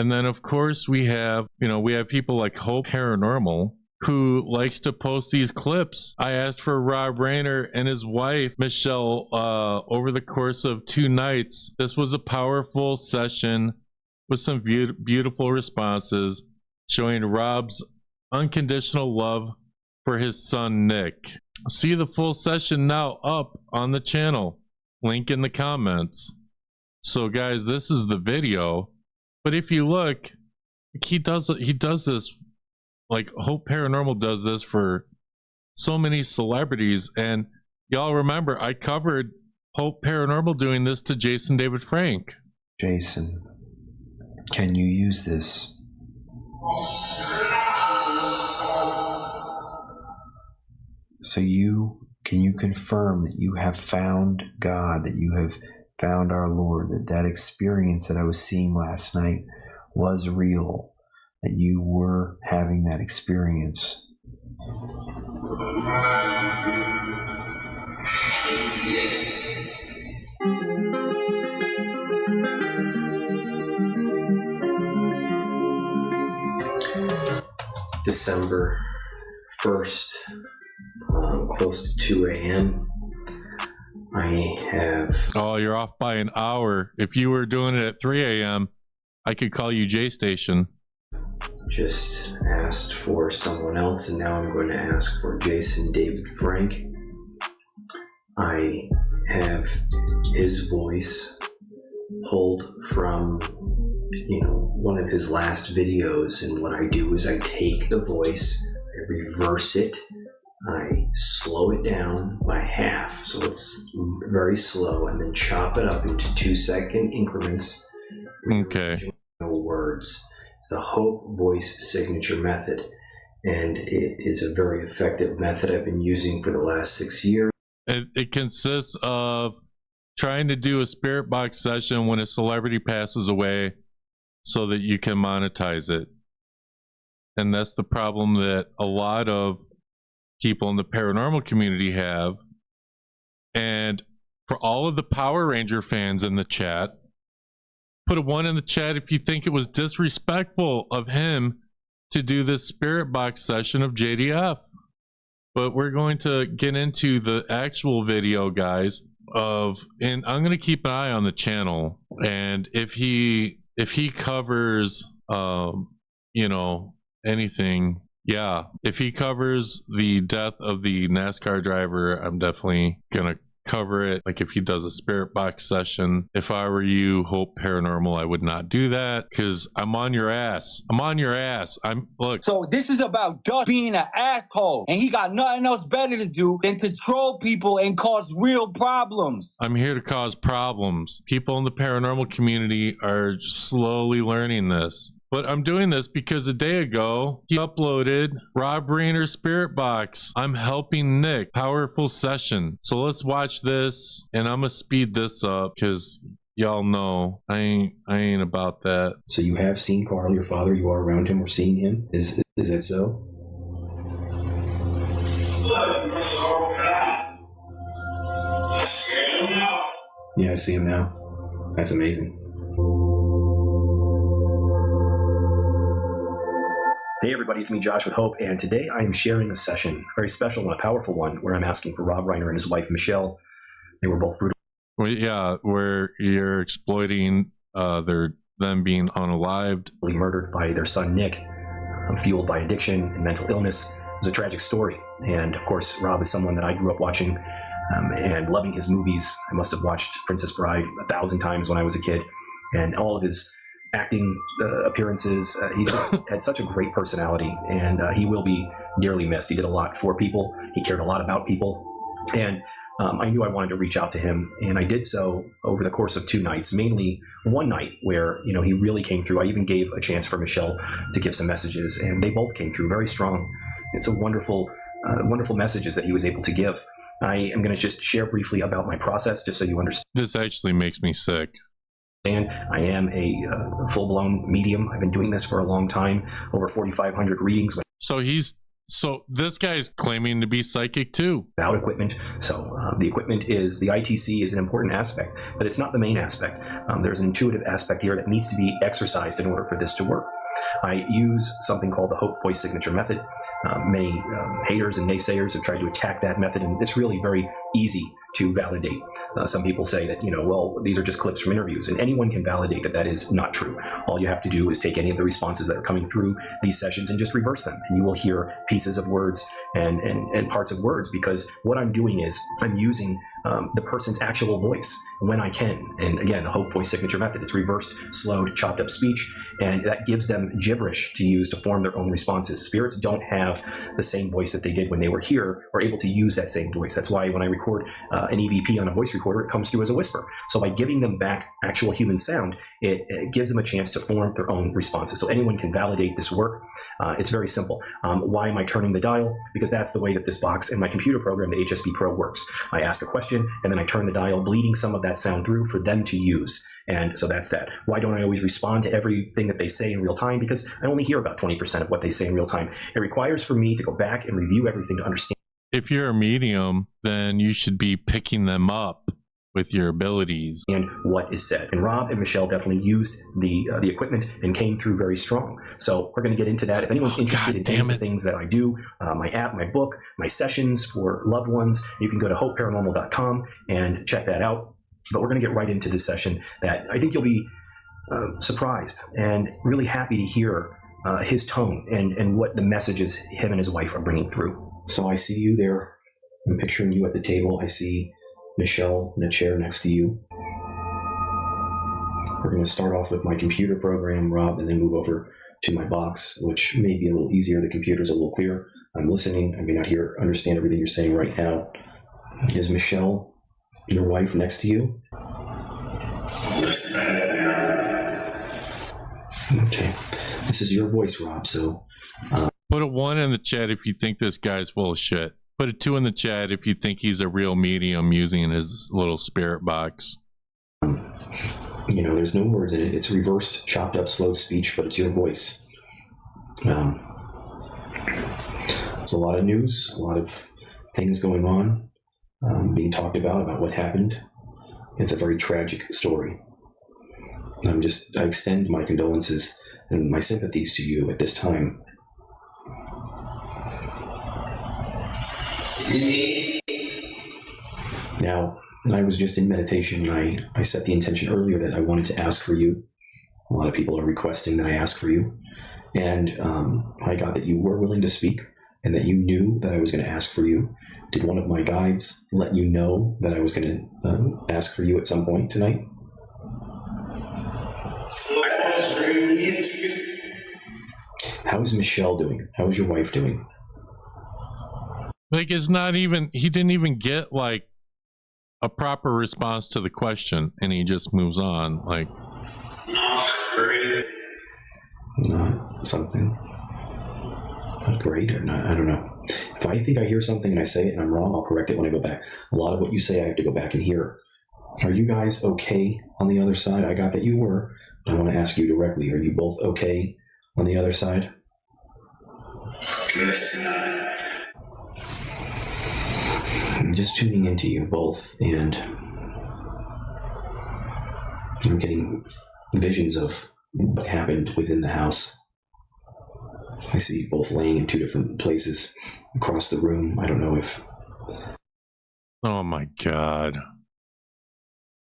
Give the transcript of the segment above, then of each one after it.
And then of course we have people like Hope Paranormal, who likes to post these clips. I asked for Rob Reiner and his wife, Michele, over the course of 2 nights. This was a powerful session with some beautiful responses showing Rob's unconditional love for his son, Nick. See the full session now up on the channel. Link in the comments. So guys, this is the video. But if you look, he does this, like Hope Paranormal does this for so many celebrities. And y'all remember, I covered Hope Paranormal doing this to Jason David Frank. Jason, can you use this? So can you confirm that you have found God, that you have found our Lord, that experience that I was seeing last night was real, that you were having that experience? December 1st, close to 2 a.m. I have... Oh, you're off by an hour. If you were doing it at 3 a.m., I could call you J Station. Just asked for someone else, and now I'm going to ask for Jason David Frank. I have his voice pulled from, one of his last videos, and what I do is I take the voice, I reverse it, I slow it down by half, so it's very slow, and then chop it up into 2-second increments. Okay. No words. It's the Hope voice signature method, and it is a very effective method I've been using for the last 6 years. It consists of trying to do a spirit box session when a celebrity passes away so that you can monetize it. And that's the problem that a lot of people in the paranormal community have. And for all of the Power Ranger fans in the chat, put a 1 in the chat if you think it was disrespectful of him to do this spirit box session of JDF. But we're going to get into the actual video, guys, and I'm going to keep an eye on the channel, and if he covers anything, yeah, if he covers the death of the NASCAR driver, I'm definitely gonna cover it. Like if he does a spirit box session, if I were you, Hope Paranormal, I would not do that, because I'm on your ass. Look. So this is about just being an asshole, and he got nothing else better to do than to troll people and cause real problems. I'm here to cause problems. People in the paranormal community are slowly learning this. But I'm doing this because a day ago, he uploaded Rob Reiner Spirit Box. I'm helping Nick. Powerful session. So let's watch this, and I'm gonna speed this up because y'all know I ain't about that. So you have seen Carl, your father. You are around him or seeing him. Is that so? Yeah, I see him now. That's amazing. Hey everybody, it's me Josh with Hope, and today I am sharing a session, a very special one, a powerful one, where I'm asking for Rob Reiner and his wife Michele. They were both brutal. Well, yeah, where you're exploiting them being unalived, murdered by their son Nick, fueled by addiction and mental illness. It was a tragic story, and of course Rob is someone that I grew up watching and loving his movies. I must have watched Princess Bride 1,000 times when I was a kid, and all of his acting appearances. He's just had such a great personality, and he will be dearly missed. He did a lot for people. He cared a lot about people, and I knew I wanted to reach out to him, and I did so over the course of 2 nights, mainly one night where he really came through. I even gave a chance for Michele to give some messages, and they both came through very strong. It's a wonderful messages that he was able to give. I am going to just share briefly about my process, just so you understand. This actually makes me sick. And I am a full-blown medium. I've been doing this for a long time, over 4,500 readings. So he's So this guy's claiming to be psychic too. Without equipment. So the equipment is, the ITC is an important aspect, but it's not the main aspect. There's an intuitive aspect here that needs to be exercised in order for this to work. I use something called the Hope voice signature method. Many haters and naysayers have tried to attack that method, and it's really very easy to validate. Some people say that, well, these are just clips from interviews, and anyone can validate that that is not true. All you have to do is take any of the responses that are coming through these sessions and just reverse them, and you will hear pieces of words and parts of words, because what I'm doing is I'm using the person's actual voice when I can. And again, the Hope voice signature method, it's reversed, slowed, chopped up speech, and that gives them gibberish to use to form their own responses. Spirits don't have the same voice that they did when they were here, or able to use that same voice. That's why when I record an EVP on a voice recorder, it comes through as a whisper. So by giving them back actual human sound, it gives them a chance to form their own responses. So anyone can validate this work. It's very simple. Why am I turning the dial? Because that's the way that this box and my computer program, the HSP Pro, works. I ask a question, and then I turn the dial, bleeding some of that sound through for them to use. And so that's that. Why don't I always respond to everything that they say in real time? Because I only hear about 20% of what they say in real time. It requires for me to go back and review everything to understand. If you're a medium, then you should be picking them up with your abilities. And what is said. And Rob and Michele definitely used the equipment and came through very strong. So we're going to get into that. If anyone's interested in any of the things that I do, my app, my book, my sessions for loved ones, you can go to hopeparanormal.com and check that out. But we're going to get right into this session that I think you'll be surprised and really happy to hear his tone and what the messages him and his wife are bringing through. So I see you there. I'm picturing you at the table. I see Michele in a chair next to you. We're going to start off with my computer program, Rob, and then move over to my box, which may be a little easier. The computer's a little clearer. I'm listening. I may not understand everything you're saying right now. Is Michele, your wife, next to you? Okay. This is your voice, Rob, so... Put a 1 in the chat if you think this guy's full of shit. Put a 2 in the chat if you think he's a real medium using his little spirit box. There's no words in it. It's reversed, chopped up, slowed speech, but it's your voice. There's a lot of news, a lot of things going on, being talked about what happened. It's a very tragic story. I extend my condolences and my sympathies to you at this time. Now, I was just in meditation, and I set the intention earlier that I wanted to ask for you. A lot of people are requesting that I ask for you. And I got that you were willing to speak and that you knew that I was going to ask for you. Did one of my guides let you know that I was going to ask for you at some point tonight? How is Michele doing? How is your wife doing? Like, he didn't even get like a proper response to the question, and he just moves on. Like, not something, not great, or not, I don't know. If I think I hear something and I say it and I'm wrong, I'll correct it when I go back. A lot of what you say I have to go back and hear. Are you guys okay on the other side? I got that you were, but I want to ask you directly. Are you both okay on the other side? Yes. I'm just tuning into you both, and I'm getting visions of what happened within the house. I see you both laying in 2 different places across the room. I don't know if... oh my God.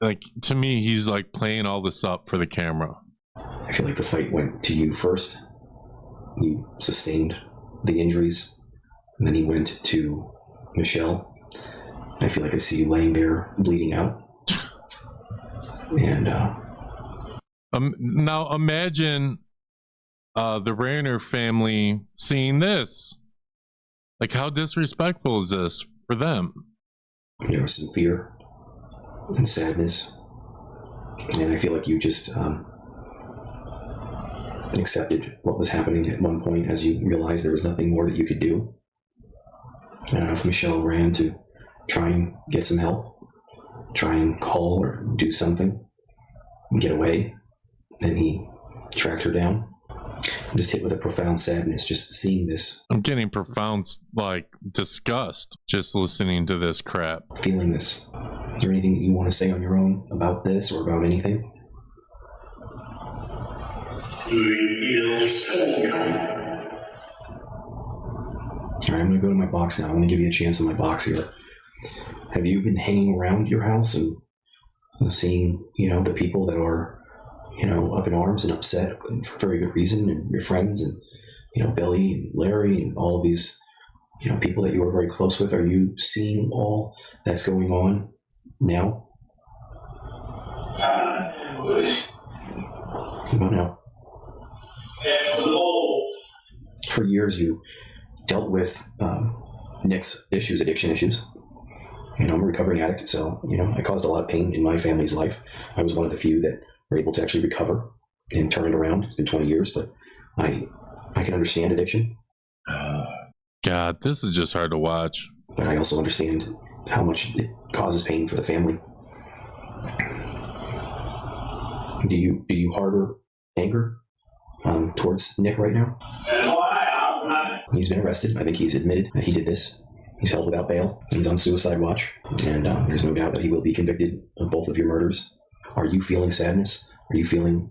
Like, to me, he's like playing all this up for the camera. I feel like the fight went to you first. You sustained the injuries, and then he went to Michele. I feel like I see you laying there bleeding out. And now imagine the Reiner family seeing this. Like, how disrespectful is this for them? There was some fear and sadness, and I feel like you just accepted what was happening at one point as you realized there was nothing more that you could do. I don't know if Michele ran to try and get some help, try and call or do something, and get away. Then he tracked her down. I'm just hit with a profound sadness just seeing this. I'm getting profound, like, disgust just listening to this crap. Feeling this. Is there anything that you want to say on your own about this or about anything? All right, I'm going to go to my box now. I'm going to give you a chance in my box here. Have you been hanging around your house and seeing, the people that are, up in arms and upset for very good reason, and your friends and, Billy and Larry and all of these, people that you were very close with? Are you seeing all that's going on now? About now. For years, you dealt with Nick's issues, addiction issues. I'm a recovering addict, so, I caused a lot of pain in my family's life. I was one of the few that were able to actually recover and turn it around. It's been 20 years, but I can understand addiction. God, this is just hard to watch. But I also understand how much it causes pain for the family. Do you harbor anger towards Nick right now? He's been arrested. I think he's admitted that he did this. He's held without bail. He's on suicide watch. And there's no doubt that he will be convicted of both of your murders. Are you feeling sadness? Are you feeling,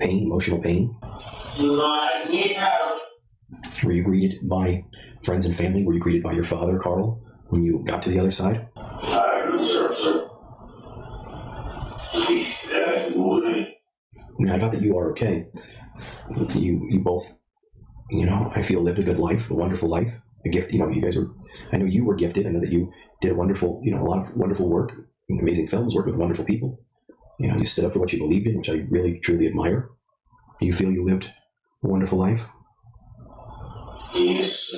pain, emotional pain? Were you greeted by friends and family? Were you greeted by your father, Carl, when you got to the other side? I got that you are okay. You both, I feel lived a good life, a wonderful life, a gift. You guys were, I know you were gifted. I know that you did a wonderful, a lot of wonderful work, amazing films, worked with wonderful people. You stood up for what you believed in, which I really, truly admire. Do you feel you lived a wonderful life? Yes.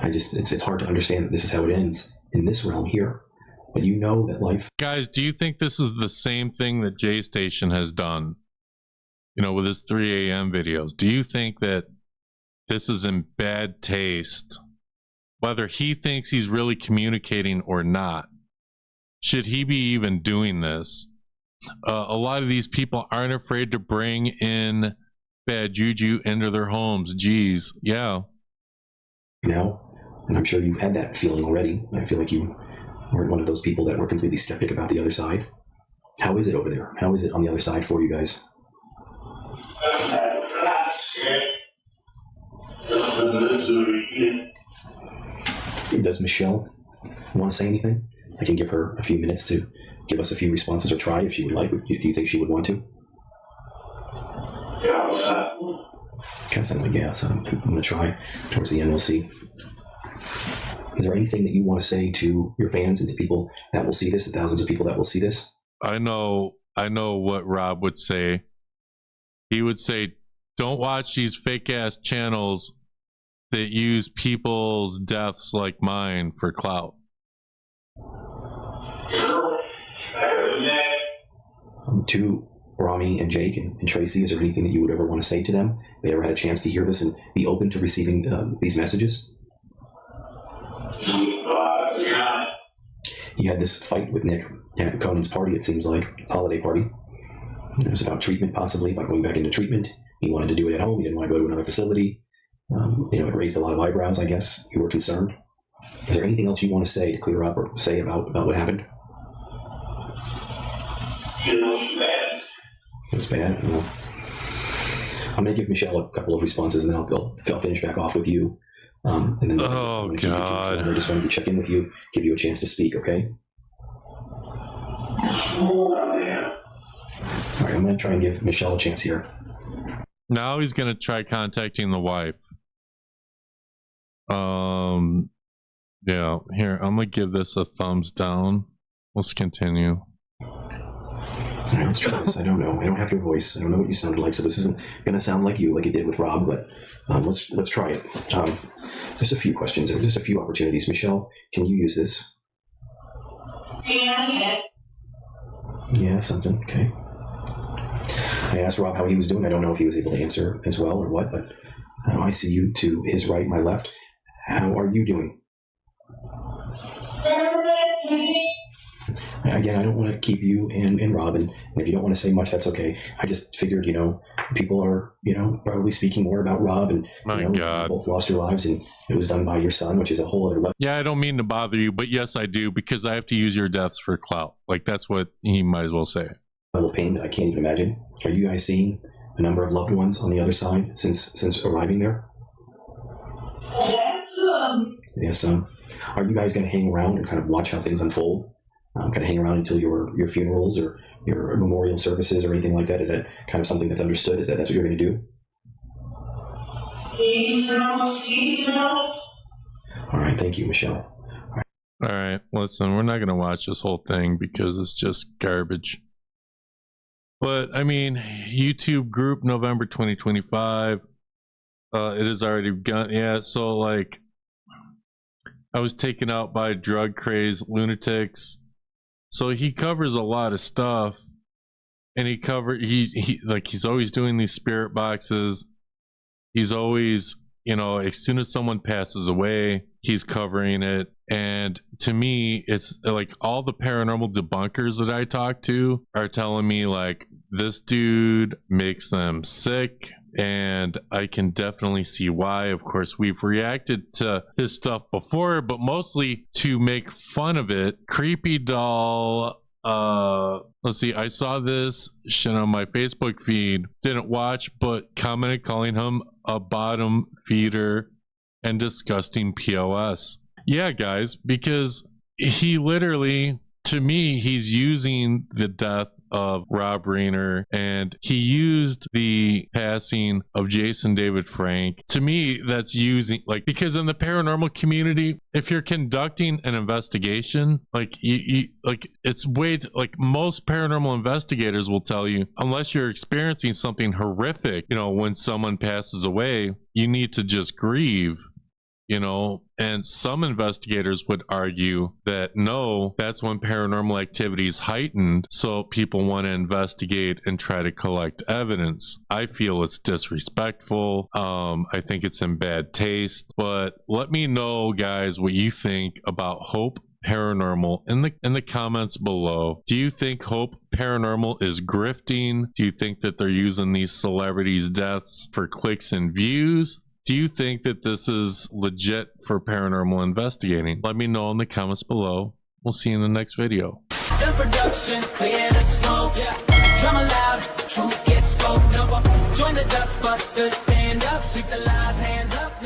It's hard to understand that this is how it ends in this realm here. But you know that life... Guys, do you think this is the same thing that J Station has done? With his 3 a.m. videos. Do you think that this is in bad taste? Whether he thinks he's really communicating or not. Should he be even doing this? A lot of these people aren't afraid to bring in bad juju into their homes. Geez, yeah. And I'm sure you had that feeling already. I feel like you weren't one of those people that were completely skeptic about the other side. How is it over there? How is it on the other side for you guys? Does Michele want to say anything? I can give her a few minutes to give us a few responses, or try if she would like. Do you think she would want to? Kind of sound like yeah, so I'm going to try. Towards the end, we'll see. Is there anything that you want to say to your fans and to people that will see this, the thousands of people that will see this? I know what Rob would say. He would say, don't watch these fake-ass channels that use people's deaths like mine for clout. To Rami and Jake and Tracy, is there anything that you would ever want to say to them? If they ever had a chance to hear this and be open to receiving these messages? You had this fight with Nick at Conan's party, it seems like, holiday party. It was about treatment, possibly, about going back into treatment. He wanted to do it at home. He didn't want to go to another facility. It raised a lot of eyebrows, I guess. You were concerned. Is there anything else you want to say to clear up or say about what happened? It was bad. It was bad? Well, I'm going to give Michele a couple of responses, and then I'll finish back off with you. And then oh, God. I just wanted to check in with you, give you a chance to speak, okay? All right, I'm going to try and give Michele a chance here. Now he's going to try contacting the wife. Yeah, here, I'm going to give this a thumbs down. Let's continue. All right, let's try this. I don't know. I don't have your voice. I don't know what you sounded like, so this isn't going to sound like you, like it did with Rob, but let's try it. Just a few questions and just a few opportunities. Michele, can you use this? Yeah, something. Okay. I asked Rob how he was doing. I don't know if he was able to answer as well or what, but I see you to his right, my left. How are you doing? again, I don't want to keep you and Rob, and if you don't want to say much, that's okay. I just figured, people are, probably speaking more about Rob, and My God, both lost your lives, and it was done by your son, which is a whole other level. Yeah, I don't mean to bother you, but yes, I do, because I have to use your deaths for clout. Like, that's what he might as well say. Level of pain that I can't even imagine. Are you guys seeing a number of loved ones on the other side since arriving there? Yes. Are you guys going to hang around and kind of watch how things unfold? Kind of hang around until your funerals or your memorial services or anything like that? Is that kind of something that's understood? That's what you're going to do? All right, thank you, Michele. All right, listen, we're not going to watch this whole thing because it's just garbage. But, I mean, YouTube group November 2025. It has already begun. Yeah, so, like, I was taken out by drug-crazed lunatics. So he covers a lot of stuff. And he's always doing these spirit boxes. He's always, as soon as someone passes away, he's covering it. And to me, it's like all the paranormal debunkers that I talk to are telling me, like, this dude makes them sick. And I can definitely see why. Of course, we've reacted to his stuff before, but mostly to make fun of it. Creepy doll. Let's see, I saw this shit on my Facebook feed, didn't watch, but commented calling him a bottom feeder and disgusting POS. Yeah, guys, because he literally, to me, he's using the death of Rob Reiner, and he used the passing of Jason David Frank. To me, that's using, like, because in the paranormal community, if you're conducting an investigation, like, it's way like most paranormal investigators will tell you, unless you're experiencing something horrific, when someone passes away, you need to just grieve. And some investigators would argue that no, that's when paranormal activity is heightened, so people want to investigate and try to collect evidence. I feel it's disrespectful. I think it's in bad taste, but let me know, guys, what you think about Hope Paranormal in the comments below. Do you think Hope Paranormal is grifting? Do you think that they're using these celebrities' deaths for clicks and views? Do you think that this is legit for paranormal investigating? Let me know in the comments below. We'll see you in the next video. Those productions clear the smoke. Drama loud, truth gets spoke. Join the Dustbusters, stand up, sweep the lies, hands up.